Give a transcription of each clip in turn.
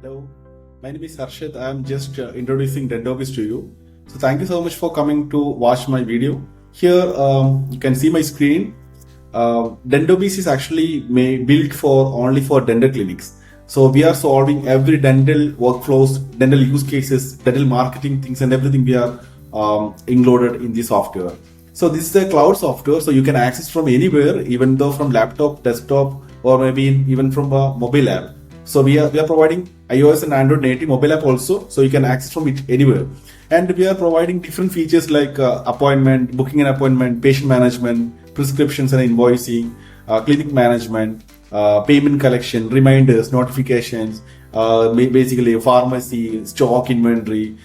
Hello, my name is Harshit. I am just introducing Dentobees to you. So thank you so much for coming to watch my video. Here you can see my screen. Dentobees is actually built for only for dental clinics. So we are solving every dental workflows, dental use cases, dental marketing things, and everything we are included in the software. So this is a cloud software, so you can access from anywhere, even though from laptop, desktop, or maybe even from a mobile app. So we are providing iOS and Android native mobile app also, so you can access from it anywhere. And we are providing different features like appointment, booking an appointment, patient management, prescriptions and invoicing, clinic management, payment collection, reminders, notifications, basically pharmacy, stock inventory,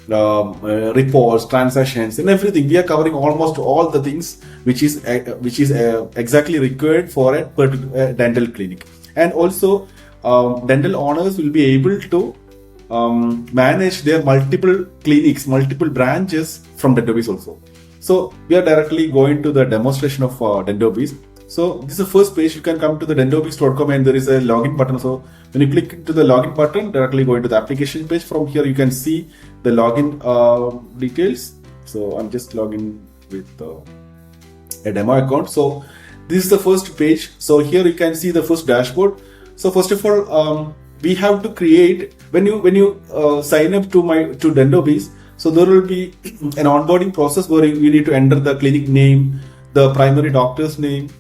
reports, transactions, and everything. We are covering almost all the things which is exactly required for a particular dental clinic. And also dental owners will be able to manage their multiple clinics, multiple branches from Dentobees also. So we are directly going to the demonstration of Dentobees. So this is the first page. You can come to the dentobees.com and there is a login button. So when you click into the login button, directly go into the application page. From here you can see the login details. So I'm just logging with a demo account. So this is the first page. So here you can see the first dashboard. So first of all, we have to create when you sign up to Dentobees. So there will be an onboarding process where you need to enter the clinic name, the primary doctor's name,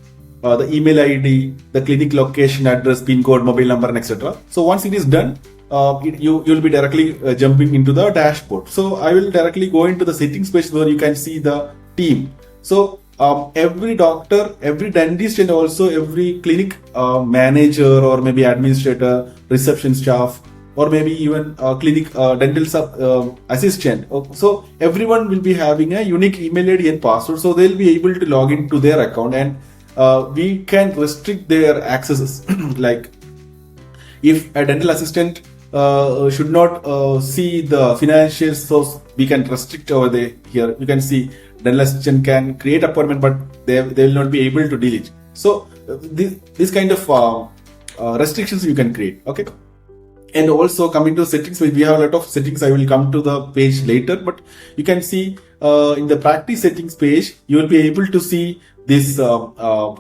the email ID, the clinic location, address, PIN code, mobile number, and etc. So once it is done, you'll be directly jumping into the dashboard. So I will directly go into the settings page where you can see the team. So every doctor, every dentist, and also every clinic manager or maybe administrator, reception staff, or maybe even clinic dental assistant. So everyone will be having a unique email ID and password. So they'll be able to log into their account, and we can restrict their accesses. Like if a dental assistant should not see the financials, so we can restrict over there. Here you can see dental assistant can create appointment, but they will not be able to delete. So this kind of restrictions you can create. Okay. And also coming to settings, we have a lot of settings. I will come to the page later, but you can see in the practice settings page, you will be able to see these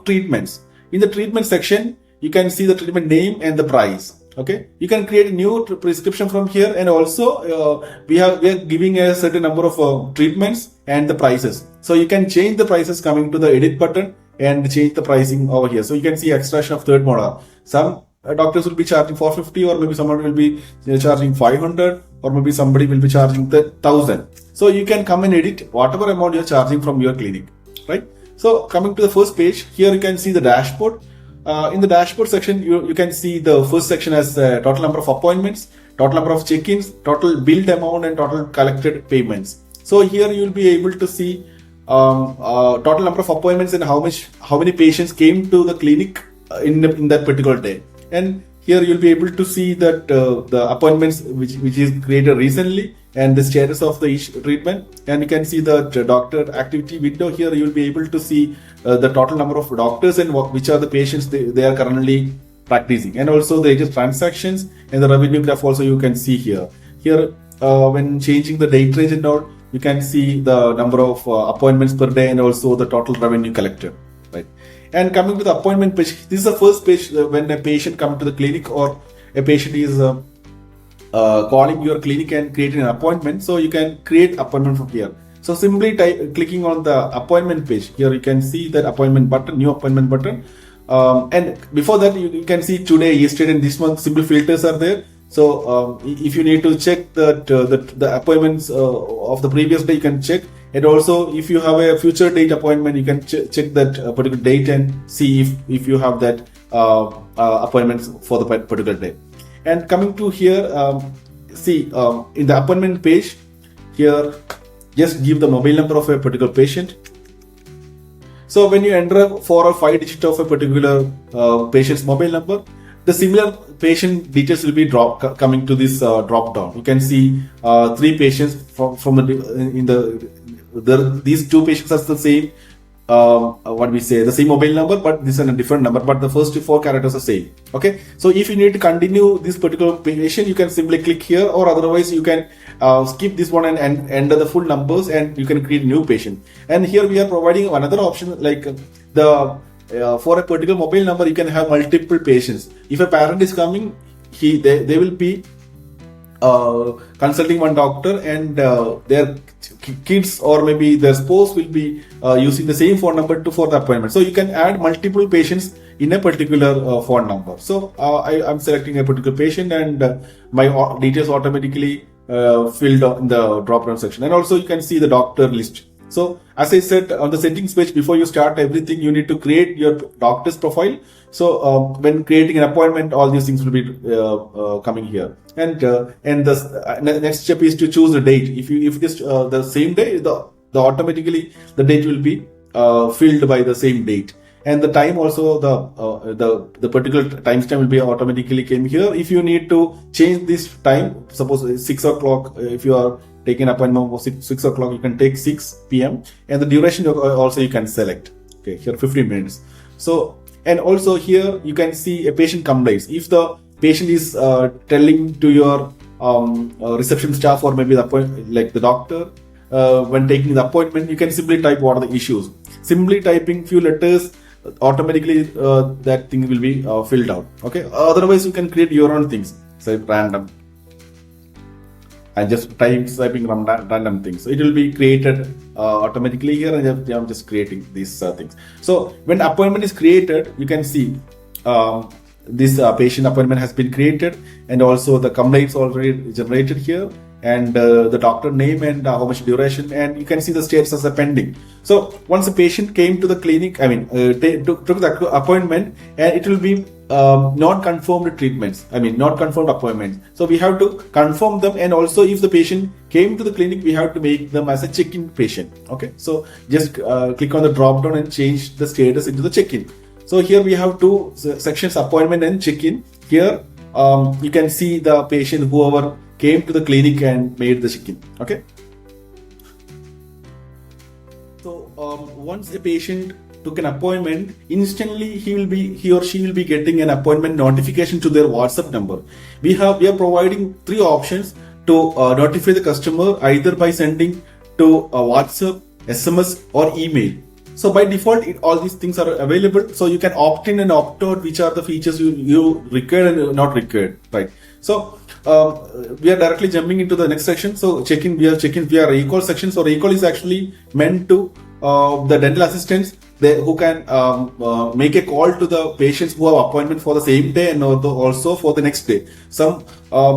treatments. In the treatment section, you can see the treatment name and the price. Okay, you can create a new prescription from here, and also we are giving a certain number of treatments and the prices. So you can change the prices coming to the edit button and change the pricing over here. So you can see extraction of third molar. Some doctors will be charging 450, or maybe someone will be charging 500, or maybe somebody will be charging 1,000. So you can come and edit whatever amount you're charging from your clinic, right? So coming to the first page, here you can see the dashboard. In the dashboard section, you can see the first section as total number of appointments, total number of check-ins, total billed amount, and total collected payments. So here you will be able to see total number of appointments and how many patients came to the clinic in that particular day. And here you'll be able to see that the appointments which is created recently and the status of the each treatment. And you can see the doctor activity window. Here you'll be able to see the total number of doctors and which are the patients they are currently practicing, and also the latest transactions and the revenue graph also you can see here. Here when changing the date range and all, you can see the number of appointments per day and also the total revenue collected, right? And coming to the appointment page, this is the first page when a patient comes to the clinic, or a patient is calling your clinic and creating an appointment. So you can create appointment from here. So simply clicking on the appointment page, here you can see that appointment button, new appointment button. And before that, you can see today, yesterday, and this month. Simple filters are there. So if you need to check the appointments of the previous day, you can check. And also, if you have a future date appointment, you can check that particular date and see if you have that appointments for the particular day. And coming to here, see in the appointment page, here just give the mobile number of a particular patient. So when you enter 4 or 5 digits of a particular patient's mobile number, the similar patient details will be coming to this drop down. You can see 3 patients from these 2 patients are the same what we say, the same mobile number, but this is a different number, but the first 4 characters are same. Okay, so if you need to continue this particular patient, you can simply click here, or otherwise you can skip this one and enter the full numbers, and you can create new patient. And here we are providing another option, like for a particular mobile number, you can have multiple patients. If a parent is coming, they will be consulting one doctor, and their kids or maybe their spouse will be using the same phone number for the appointment. So you can add multiple patients in a particular phone number. So I'm selecting a particular patient, and my details automatically filled in the drop down section. And also you can see the doctor list. So as I said, on the settings page, before you start everything, you need to create your doctor's profile. So when creating an appointment, all these things will be coming here. And the next step is to choose the date. If it is the same day, the automatically the date will be filled by the same date. And the time also, the particular timestamp will be automatically came here. If you need to change this time, suppose it's 6 o'clock, if you are taking an appointment for 6 o'clock, you can take 6 p.m. and the duration also you can select. Okay, here 15 minutes. So, and also here you can see a patient complaints. If the patient is telling to your reception staff or maybe the doctor, when taking the appointment, you can simply type what are the issues. Simply typing few letters, automatically that thing will be filled out. Okay, otherwise you can create your own things, say random, and just typing random things. So it will be created automatically here, and I'm just creating these things. So when appointment is created, you can see this patient appointment has been created, and also the complaints already generated here, and the doctor name and how much duration, and you can see the status as a pending. So once the patient came to the clinic, took the appointment, and it will be not confirmed treatments, not confirmed appointments. So we have to confirm them, and also if the patient came to the clinic, we have to make them as a check-in patient. Okay, so just click on the drop down and change the status into the check-in. So here we have two sections, appointment and check-in. Here you can see the patient, whoever came to the clinic and made the check-in. Okay. So once a patient took an appointment, instantly he or she will be getting an appointment notification to their WhatsApp number. We are providing 3 options to notify the customer, either by sending to WhatsApp, SMS, or email. So by default, all these things are available. So you can opt in and opt out which are the features you require and not required, right? So we are directly jumping into the next section. So check-in, we are via recall section. So recall is actually meant to the dental assistants who can make a call to the patients who have appointment for the same day and also for the next day. Some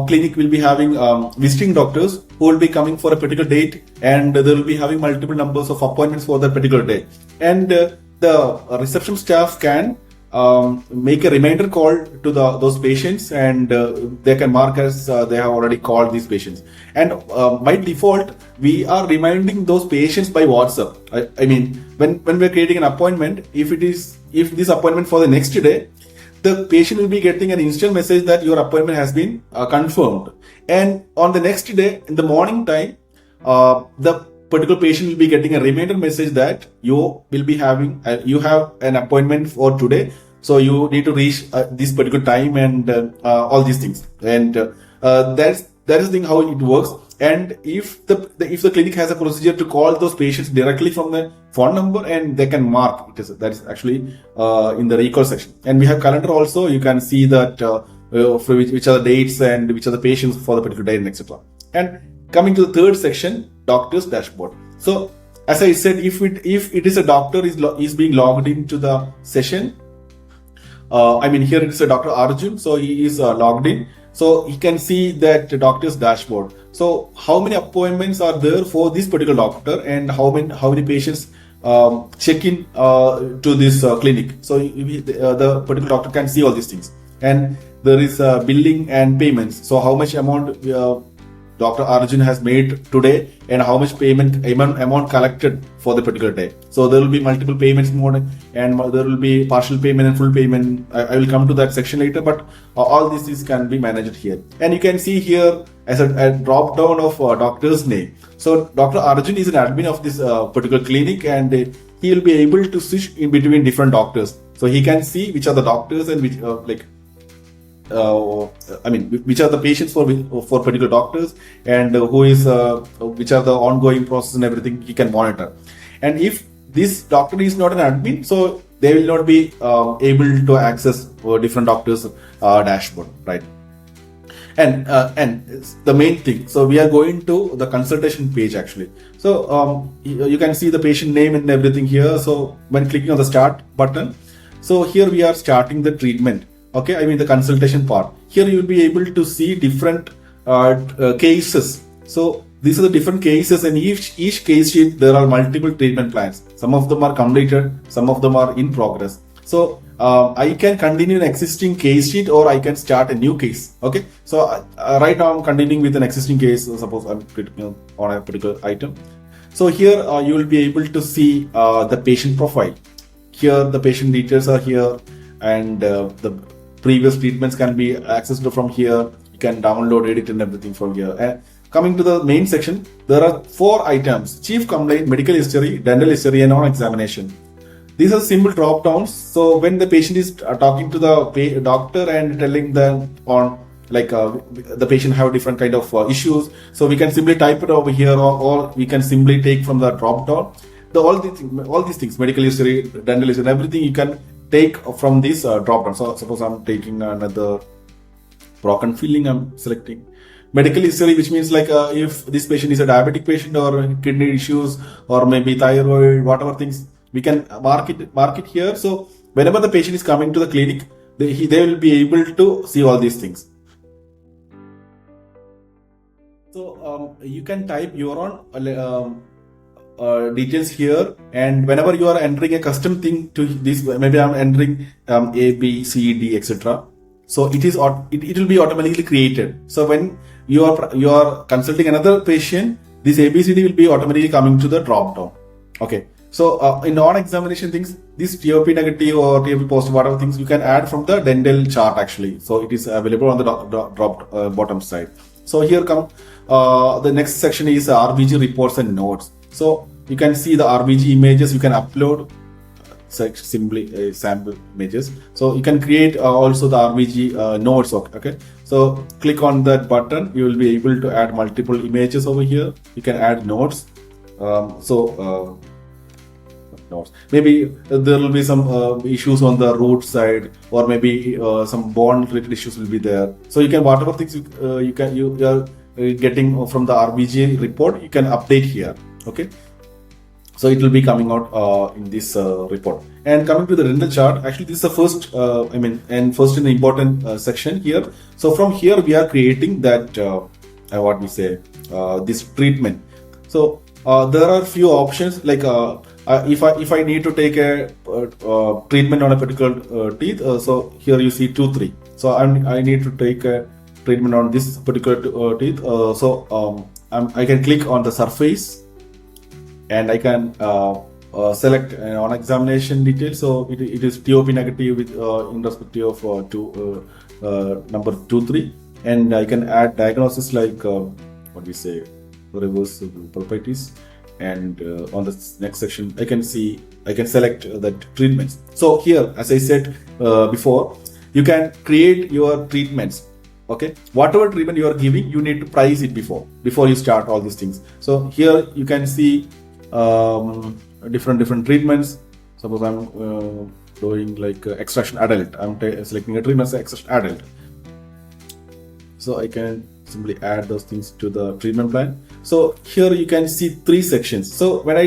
clinic will be having visiting doctors who will be coming for a particular date, and they will be having multiple numbers of appointments for that particular day. And the reception staff can make a reminder call to those patients, and they can mark as they have already called these patients. And by default, we are reminding those patients by WhatsApp. When we're creating an appointment, if this appointment for the next day, the patient will be getting an instant message that your appointment has been confirmed. And on the next day, in the morning time, the particular patient will be getting a reminder message that you will be having, you have an appointment for today. So you need to reach this particular time, and all these things. And that is the thing how it works. And if the clinic has a procedure to call those patients directly from the phone number, and they can mark it, that is actually in the recall section. And we have calendar also. You can see that for which are the dates and which are the patients for the particular day, and etc. And coming to the third section, doctor's dashboard. So as I said, if it is a doctor is being logged into the session. Here it is a Dr. Arjun, so he is logged in. So he can see that doctor's dashboard. So how many appointments are there for this particular doctor, and how many patients check in to this clinic. So the particular doctor can see all these things. And there is billing and payments. So how much amount Dr. Arjun has made today, and how much amount collected for the particular day. So there will be multiple payments mode, and there will be partial payment and full payment. I will come to that section later, but all these can be managed here. And you can see here as a drop down of doctor's name. So Dr. Arjun is an admin of this particular clinic, and he will be able to switch in between different doctors. So he can see which are the doctors and which which are the patients for particular doctors, and who is which are the ongoing process and everything he can monitor. And if this doctor is not an admin, so they will not be able to access different doctors' dashboard, right? And the main thing, so we are going to the consultation page actually. So you can see the patient name and everything here. So when clicking on the start button, so here we are starting the treatment. Okay, I mean the consultation part. Here you will be able to see different cases. So these are the different cases, and each case sheet there are multiple treatment plans. Some of them are completed, some of them are in progress. So I can continue an existing case sheet, or I can start a new case. Okay, so right now I'm continuing with an existing case. Suppose I'm clicking on a particular item. So here you will be able to see the patient profile. Here the patient details are here, and the previous treatments can be accessed from here. You can download, edit, and everything from here. And coming to the main section, there are 4 items: chief complaint, medical history, dental history, and on-examination. These are simple drop downs. So when the patient is talking to the doctor and telling them on the patient have different kind of issues, so we can simply type it over here, or we can simply take from the drop down. All these things, medical history, dental history, everything you can take from this drop down. So suppose I'm taking another broken filling, I'm selecting medical history, which means if this patient is a diabetic patient, or kidney issues, or maybe thyroid, whatever things, we can mark it here. So whenever the patient is coming to the clinic, they will be able to see all these things. So you can type your own details here, and whenever you are entering a custom thing to this, maybe I'm entering A, B, C, D, etc. So it will be automatically created. So when you are consulting another patient, this ABCD will be automatically coming to the drop down. Okay. So in non-examination things, this TOP negative or TOP positive, whatever things you can add from the dental chart actually. So it is available on the bottom side. So here come the next section is RBG reports and notes. So you can see the RBG images you can upload, simply sample images. So you can create also the RBG notes. Okay. So click on that button. You will be able to add multiple images over here. You can add notes. Notes. Maybe there will be some issues on the root side, or maybe some bond related issues will be there. So you can, whatever things you are getting from the RBG report, you can update here. Okay. So it will be coming out in this report. And coming to the dental chart, actually this is the first, first and important section here. So from here we are creating that this treatment. So there are few options if I need to take a treatment on a particular teeth. So here you see 2, 3. So I need to take a treatment on this particular teeth. I can click on the surface, and I can select on examination details. So it is TOP negative with in respect of number 2, 3, and I can add diagnosis reversible pulpitis. And on the next section, I can select the treatments. So here, as I said before, you can create your treatments. Okay, whatever treatment you are giving, you need to price it before you start all these things. So here you can see different treatments. Suppose I'm doing extraction adult. I'm selecting a treatment as extraction adult. So I can simply add those things to the treatment plan. So here you can see 3 sections. So when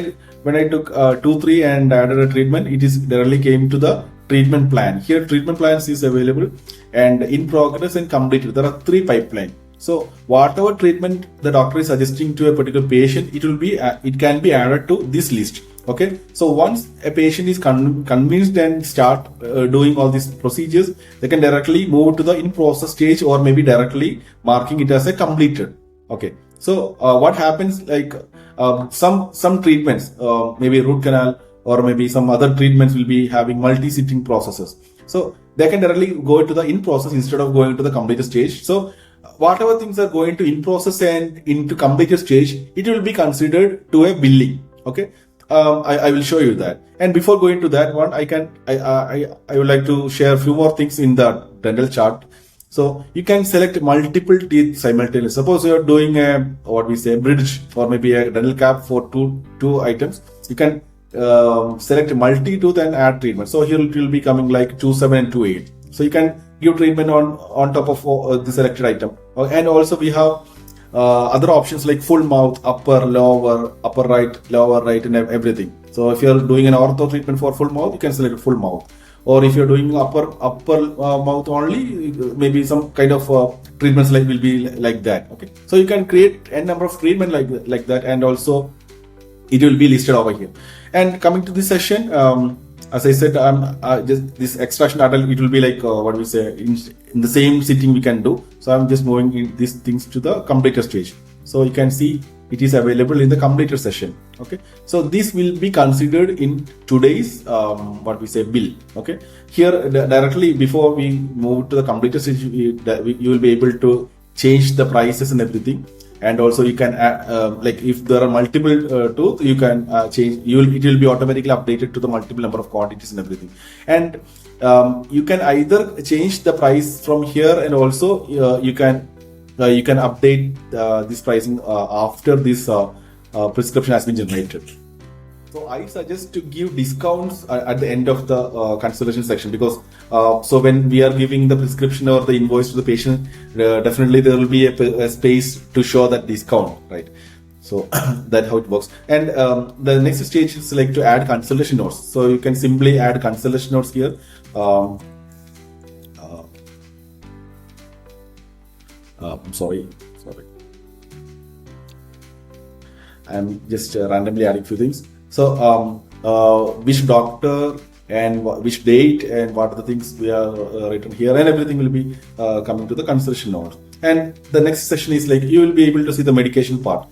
I took 2, 3 and added a treatment, it is directly came to the treatment plan. Here treatment plans is available, and in progress and completed. There are 3 pipeline. So whatever treatment the doctor is suggesting to a particular patient, it can be added to this list. Okay. So once a patient is convinced and start doing all these procedures, they can directly move to the in process stage, or maybe directly marking it as a completed. Okay. So what happens, some treatments, maybe root canal, or maybe some other treatments will be having multi-sitting processes. So they can directly go into the in process instead of going to the completed stage. So whatever things are going to in process and into completed stage, it will be considered to a billing. Okay. I will show you that. And before going to that one, I would like to share a few more things in the dental chart. So you can select multiple teeth simultaneously. Suppose you are doing a what we say bridge or maybe a dental cap for two items. You can select multi-tooth and add treatment. So here it will be coming like 2.7 and 2.8. So you can give treatment on top of the selected item. And also we have other options like full mouth, upper, lower, upper right, lower right, and everything. So if you are doing an ortho treatment for full mouth, you can select full mouth. Or if you're doing upper mouth only, maybe some kind of treatments like will be like that. Okay, so you can create a number of treatment like that, and also it will be listed over here. And coming to this session, as I said, just this extraction adult, it will be like what we say in the same sitting we can do. So I'm just moving in these things to the completer stage. So you can see it is available in the completer session. Okay, so this will be considered in today's what we say bill. Okay, here directly before we move to the completer stage, you will be able to change the prices and everything. And also you can like if there are multiple tooth, you can change. It will be automatically updated to the multiple number of quantities and everything. And you can either change the price from here, and also you can update this pricing after this prescription has been generated. So I suggest to give discounts at the end of the consultation section, because so when we are giving the prescription or the invoice to the patient, definitely there will be a space to show that discount, right? So that's how it works. And the next stage is like to add consultation notes. So you can simply add consultation notes here. Sorry. I'm just randomly adding few things. So which doctor and which date and what are the things we are written here, and everything will be coming to the consultation note. And the next session is like you will be able to see the medication part.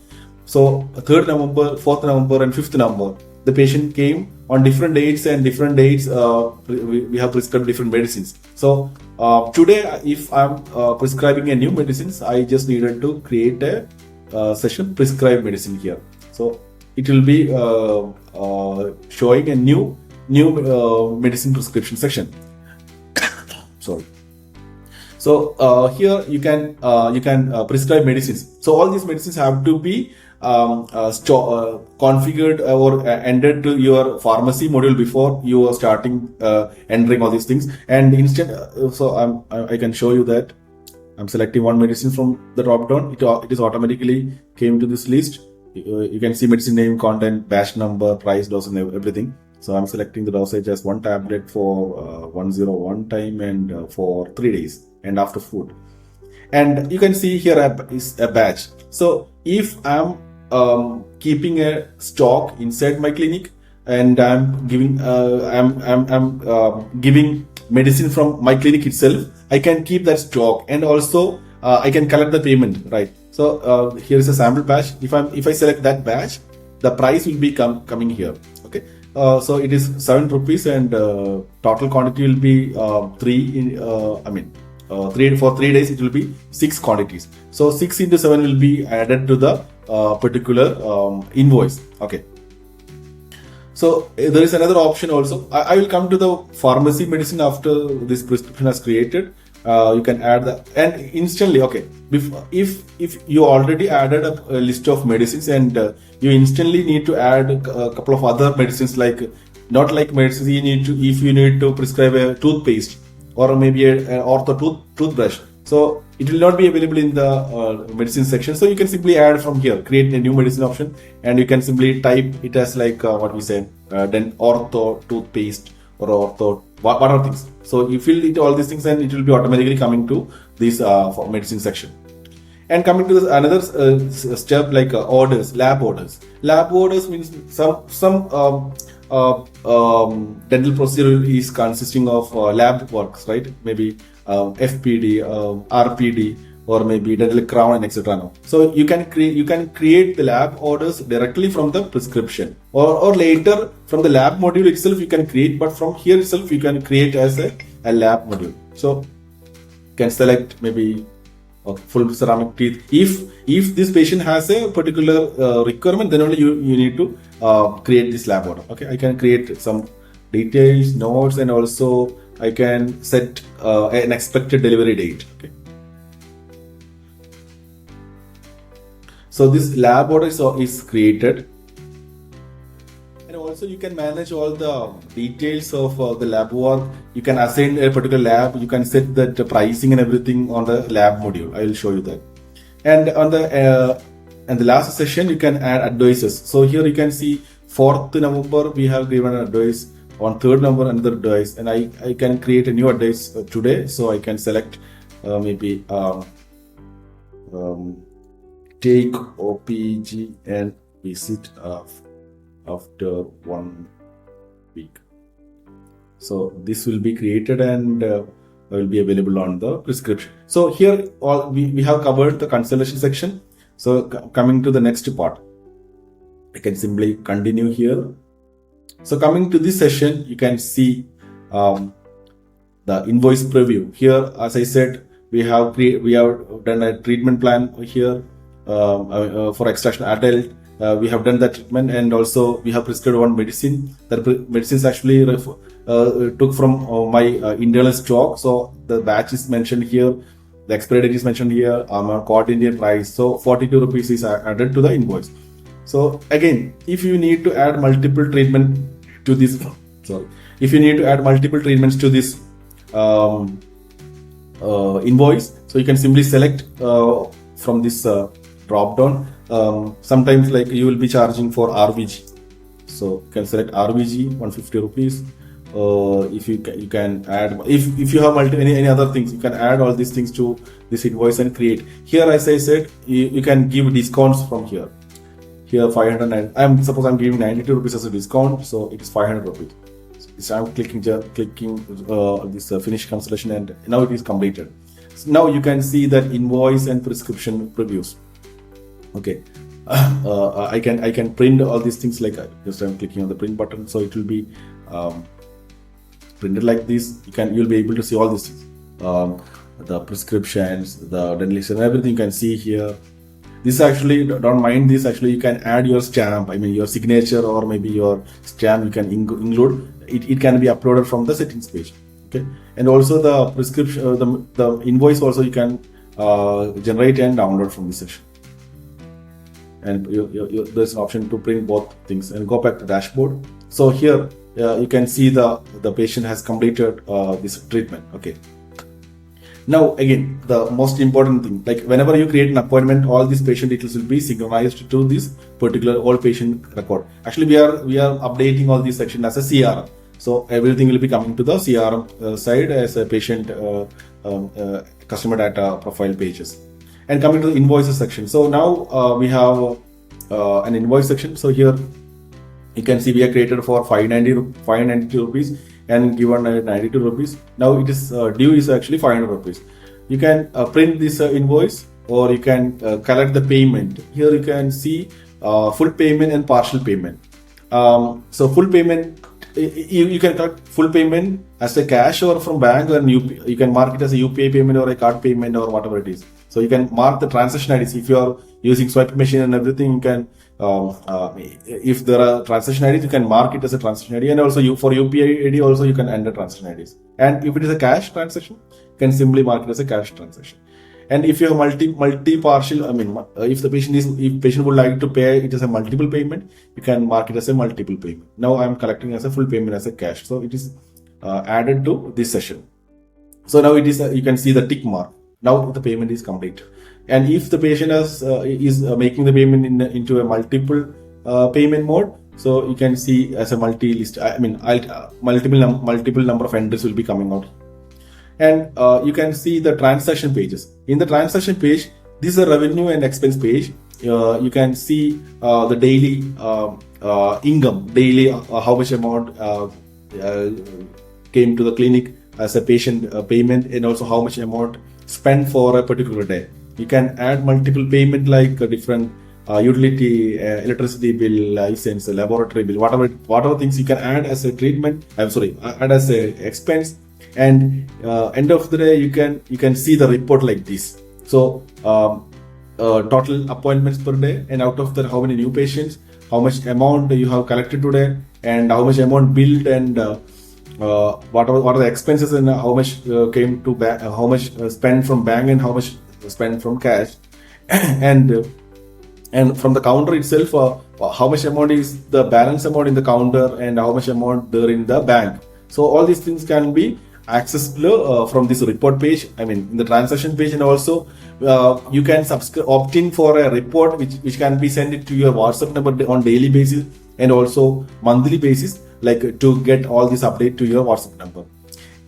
So 3rd November, 4th November and 5th November, the patient came on different dates, and different dates we have prescribed different medicines. So today if I'm prescribing a new medicines, I just needed to create a session prescribe medicine here. So it will be showing a new medicine prescription section. Sorry. So here you can prescribe medicines. So all these medicines have to be configured or entered to your pharmacy module before you are starting entering all these things. And so I can show you that I'm selecting one medicine from the drop down. It is automatically came to this list. You can see medicine name, content, batch number, price, dose, and everything. So I'm selecting the dosage as 1 tablet for 101 time and for 3 days and after food. And you can see here is a batch. So if I'm keeping a stock inside my clinic, and I'm giving giving medicine from my clinic itself, I can keep that stock, and also I can collect the payment, right? So here is a sample batch. If I select that batch, the price will be coming here. Okay, so it is 7 rupees, and total quantity will be 3 for 3 days it will be 6 quantities. So 6 into 7 will be added to the particular invoice. Okay. So there is another option also. I will come to the pharmacy medicine after this prescription has created. You can add that, and instantly, okay, if you already added a list of medicines, and you instantly need to add a couple of other medicines, like not like medicines if you need to prescribe a toothpaste or maybe an ortho toothbrush, so it will not be available in the medicine section. So you can simply add from here, create a new medicine option, and you can simply type it as like what we say, then ortho toothpaste or ortho what are things. So you fill it all these things, and it will be automatically coming to this medicine section. And coming to another step, like orders, lab orders. Lab orders means some dental procedure is consisting of lab works, right? Maybe FPD, RPD, or maybe dental crown and etc. No. So you can create the lab orders directly from the prescription, or later from the lab module itself you can create, but from here itself you can create as a lab module. So you can select maybe Okay, full ceramic teeth. If this patient has a particular requirement, then only you need to create this lab order. Okay, I can create some details, notes, and also I can set an expected delivery date. Okay. So this lab order is created, and also you can manage all the details of the lab work. You can assign a particular lab. You can set the pricing and everything on the lab module. I will show you that. And on the last session, you can add advices. So here you can see 4th November we have given an advice. On 3rd November another advice, and I can create a new advice today. So I can select maybe take OPG and visit after 1 week. So this will be created and will be available on the prescription. So here we have covered the consultation section. So coming to the next part, I can simply continue here. So coming to this session, you can see the invoice preview. Here, as I said, we have done a treatment plan here for extraction adult. We have done that treatment, and also we have prescribed one medicine. That medicine is actually took from my internal stock. So the batch is mentioned here, the expiry date is mentioned here, coordinated price. So 42 rupees is added to the invoice. So again, if you need to add multiple treatment to this, if you need to add multiple treatments to this invoice, so you can simply select from this drop down. Sometimes like you will be charging for RVG, so you can select RVG 150 rupees. If you can add, if you have any other things, you can add all these things to this invoice and create. Here, as I said, you can give discounts from here. Here 509. Suppose I'm giving 92 rupees as a discount, so it is 500 rupees. So I'm clicking this finish consultation, and now it is completed. So now you can see that invoice and prescription previews. Okay, I can print all these things, like just I'm clicking on the print button, so it will be printed like this. You'll be able to see all these things, the prescriptions, the dental, everything you can see here. This actually, don't mind this, actually you can add your stamp, I mean your signature or maybe your stamp you can include. It can be uploaded from the settings page. Okay, and also the prescription, the invoice also you can generate and download from this section. And there's an option to print both things. And go back to dashboard. So here you can see the patient has completed this treatment. Okay. Now again, the most important thing, like whenever you create an appointment, all these patient details will be synchronized to this particular all patient record. Actually, we are updating all these sections as a CRM. So everything will be coming to the CRM side as a patient customer data profile pages. And coming to the invoices section. So now we have an invoice section. So here you can see we are created for 590 rupees and given 92 rupees. Now it is due is actually 500 rupees. You can print this invoice, or you can collect the payment. Here you can see full payment and partial payment. So full payment, you can collect full payment as a cash or from bank, or you can mark it as a UPI payment or a card payment or whatever it is. So you can mark the transaction IDs. If you are using swipe machine and everything, you can if there are transaction IDs, you can mark it as a transaction ID, and also for UPI ID also you can enter transaction IDs. And if it is a cash transaction, you can simply mark it as a cash transaction. And if you have multi partial, I mean, if patient would like to pay it as a multiple payment, you can mark it as a multiple payment. Now I am collecting as a full payment as a cash, so it is added to this session. So now it is you can see the tick mark. Now the payment is complete. And if the patient is making the payment into a multiple payment mode, so you can see as a multi-list. I mean, multiple number of entries will be coming out. And you can see the transaction pages. In the transaction page, this is a revenue and expense page. You can see the daily income, daily how much amount came to the clinic as a patient payment, and also how much amount spent for a particular day. You can add multiple payment like different utility, electricity bill, license, laboratory bill, whatever things you can add as a treatment. Add as a expense. And end of the day, you can see the report like this. So total appointments per day, and out of that, how many new patients, how much amount you have collected today, and how much amount billed, and what are the expenses, and how much came to bank, how much spent from bank, and how much spent from cash, and from the counter itself, how much amount is the balance amount in the counter, and how much amount there in the bank. So all these things can be accessible from this report page, I mean in the transaction page, and also you can opt in for a report which can be sent it to your WhatsApp number on daily basis and also monthly basis, like to get all this update to your WhatsApp number.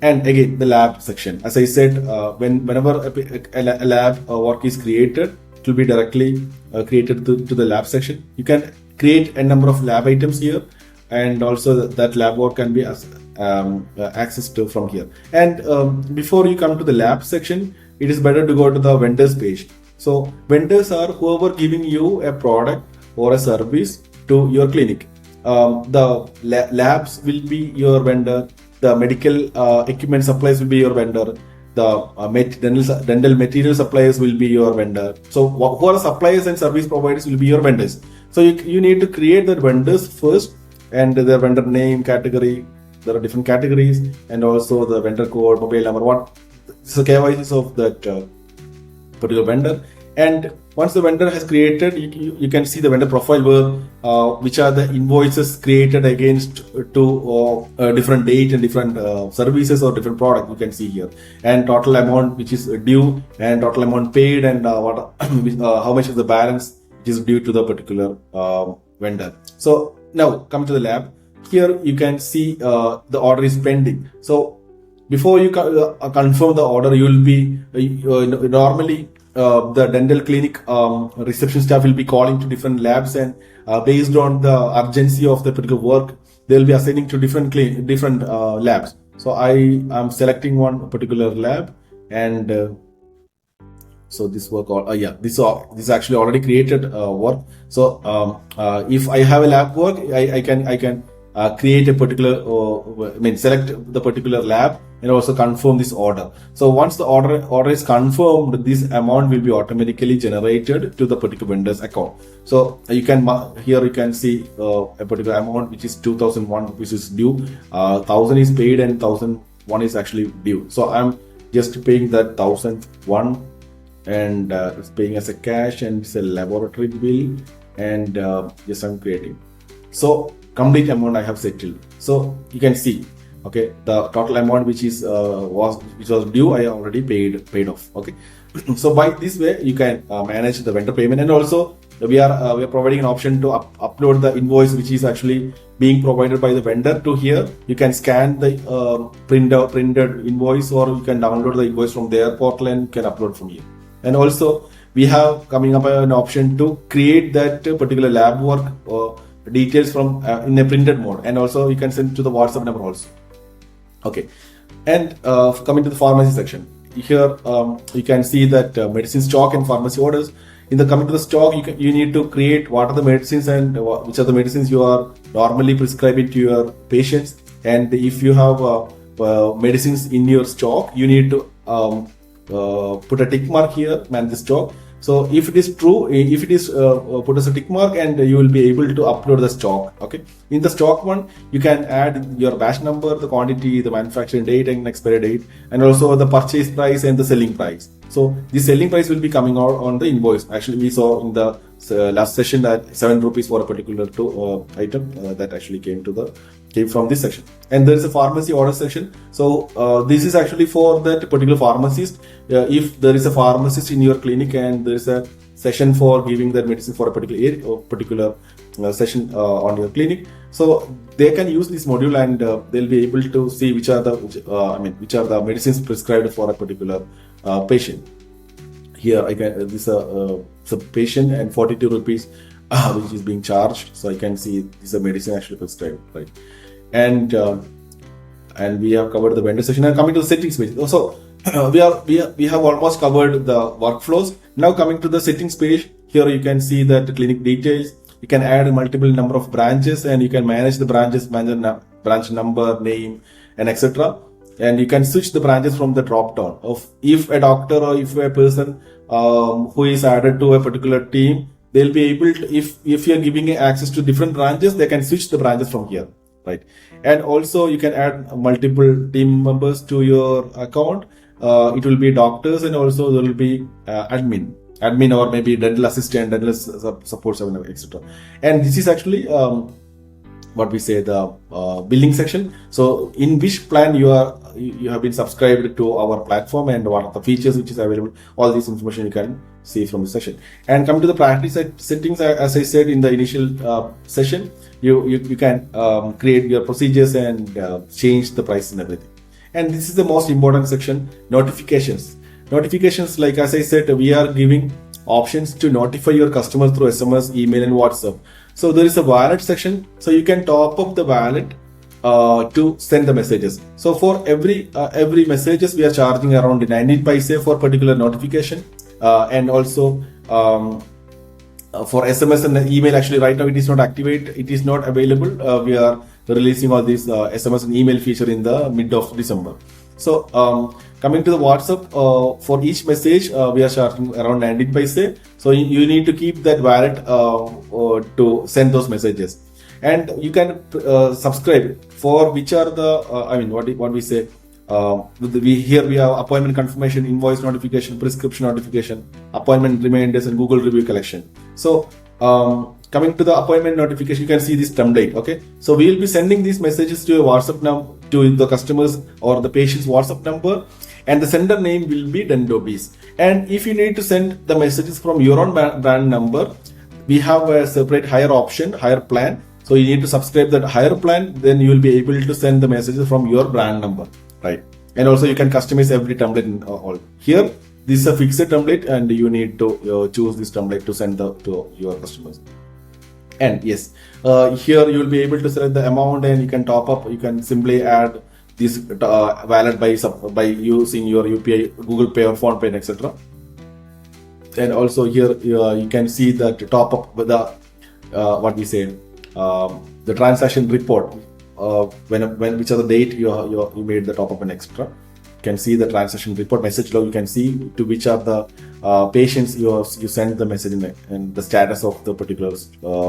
And again, the lab section, as I said, whenever a lab work is created, it will be directly created to the lab section. You can create a number of lab items here, and also that lab work can be accessed from here. And before you come to the lab section, it is better to go to the vendors page. So vendors are whoever giving you a product or a service to your clinic. The labs will be your vendor. The medical equipment supplies will be your vendor. The dental material suppliers will be your vendor. So who are the suppliers and service providers will be your vendors. So you need to create the vendors first, and their vendor name, category. There are different categories, and also the vendor code, mobile number, what so KYCs of that particular vendor. And once the vendor has created, you can see the vendor profile where which are the invoices created against to different date and different services or different product. You can see here, and total amount which is due, and total amount paid, and how much is the balance which is due to the particular vendor. So now come to the lab. Here you can see the order is pending. So before you confirm the order, you will be normally the dental clinic reception staff will be calling to different labs, and based on the urgency of the particular work, they will be assigning to different labs. So I am selecting one particular lab, and so this work, this is actually already created work. So if I have a lab work, I can create a particular, select the particular lab and also confirm this order. So once the order is confirmed, this amount will be automatically generated to the particular vendor's account. So you can here you can see a particular amount which is 2001 which is due, 1000 is paid, and 1001 is actually due. So I'm just paying that 1001, and it's paying as a cash, and it's a laboratory bill, and yes, I'm creating. So complete amount I have settled. So you can see, okay, the total amount which was due, I already paid off. Okay, so by this way you can manage the vendor payment, and also we are providing an option to upload the invoice which is actually being provided by the vendor to here. You can scan the printed invoice, or you can download the invoice from their portal and can upload from here. And also we have coming up an option to create that particular lab work details from in a printed mode, and also you can send to the WhatsApp number also. Okay, and coming to the pharmacy section, here you can see that medicine stock and pharmacy orders. Coming to the stock, you need to create what are the medicines and which are the medicines you are normally prescribing to your patients. And if you have medicines in your stock, you need to put a tick mark here, manage the stock. So if it is true, if it is put as a tick mark, and you will be able to upload the stock. Okay, in the stock one, you can add your batch number, the quantity, the manufacturing date and expiry date, and also the purchase price and the selling price. So the selling price will be coming out on the invoice. Actually, we saw in the last session that 7 rupees for a particular item that actually came from this section. And there is a pharmacy order section. So this is actually for that particular pharmacist. If there is a pharmacist in your clinic and there is a session for giving that medicine for a particular area or particular session on your clinic, so they can use this module, and they'll be able to see which are the medicines prescribed for a particular patient. Here I can this is a patient, and 42 rupees which is being charged. So I can see this is a medicine actually prescribed, right? And we have covered the vendor section. And coming to the settings page, so we have almost covered the workflows. Now coming to the settings page, here you can see that the clinic details. You can add multiple number of branches, and you can manage the branches, manage branch number, name, and etc. and you can switch the branches from the drop down of if a doctor or if a person who is added to a particular team, they'll be able to, if you're giving access to different branches, they can switch the branches from here, right? And also you can add multiple team members to your account. It will be doctors, and also there will be admin, or maybe dental assistant, dental support service, etc. And this is actually what we say the billing section. So in which plan you have been subscribed to our platform, and what are the features which is available, all this information you can see from the session. And come to the practice settings, as I said in the initial session, you can create your procedures and change the price and everything. And this is the most important section, notifications. Notifications, like as I said, we are giving options to notify your customers through SMS, email, and WhatsApp. So there is a wallet section, so you can top up the wallet to send the messages. So for every messages, we are charging around 19 paise for particular notification, and also for SMS and email. Actually, right now it is not activated, it is not available. We are releasing all these SMS and email feature in the mid of December. So coming to the WhatsApp, for each message we are charging around 19 paise. So you need to keep that wallet to send those messages. And you can subscribe for which are the what we say, we have appointment confirmation, invoice notification, prescription notification, appointment reminders, and Google review collection. So coming to the appointment notification, you can see this template. Okay, so we will be sending these messages to your WhatsApp number, to the customers or the patient's WhatsApp number, and the sender name will be Dentobees. And if you need to send the messages from your own brand number, we have a separate higher option, higher plan. So you need to subscribe that higher plan, then you will be able to send the messages from your brand number, right? And also you can customize every template in all. Here, this is a fixed template, and you need to choose this template to send to your customers. And yes, here you will be able to select the amount, and you can top up. You can simply add this wallet by using your UPI, Google Pay or Phone Pay, etc. And also here you can see that top up with the what we say, the transaction report, when which are the date you made the top up and extra. You can see the transaction report message log. You can see to which are the patients you send the message and the status of the particular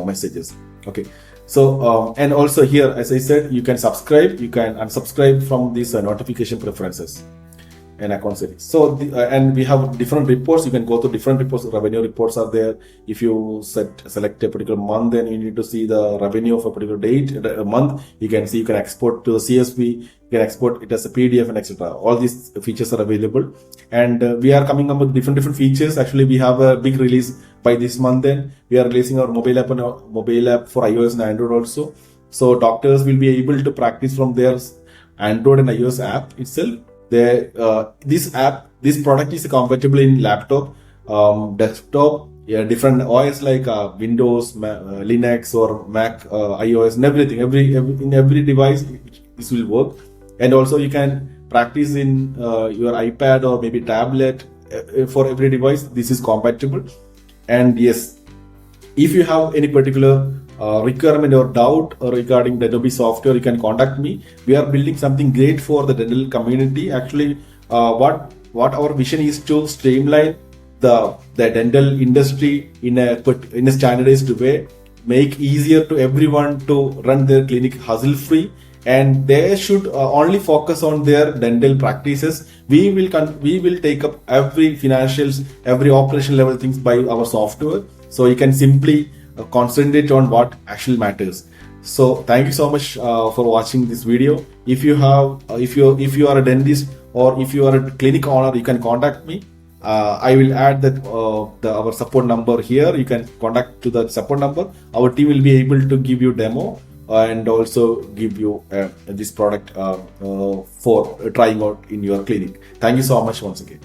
messages. Okay, so and also here, as I said, you can subscribe, you can unsubscribe from these notification preferences and account settings. So and we have different reports. You can go to different reports. Revenue reports are there. If you select a particular month, then you need to see the revenue of a particular date, a month. You can see, you can export to the CSV, you can export it as a PDF, and etc. All these features are available, and we are coming up with different features. Actually, we have a big release by this month. Then we are releasing our mobile app for iOS and Android also. So doctors will be able to practice from their Android and iOS app itself. This product is compatible in laptop, desktop, different OS like Windows, Linux, or Mac, iOS, and everything. In every device this will work. And also you can practice in your iPad or maybe tablet. For every device this is compatible. And yes, if you have any particular requirement or doubt regarding Dentobees software, you can contact me. We are building something great for the dental community. Actually, what our vision is to streamline the dental industry in a standardized way, make easier to everyone to run their clinic hassle free, and they should only focus on their dental practices. We will take up every financials, every operational level things by our software, so you can simply concentrate on what actually matters. So thank you so much for watching this video. If you are a dentist or if you are a clinic owner, you can contact me. I will add that our support number here. You can contact to the support number. Our team will be able to give you demo and also give you this product for trying out in your clinic. Thank you so much once again.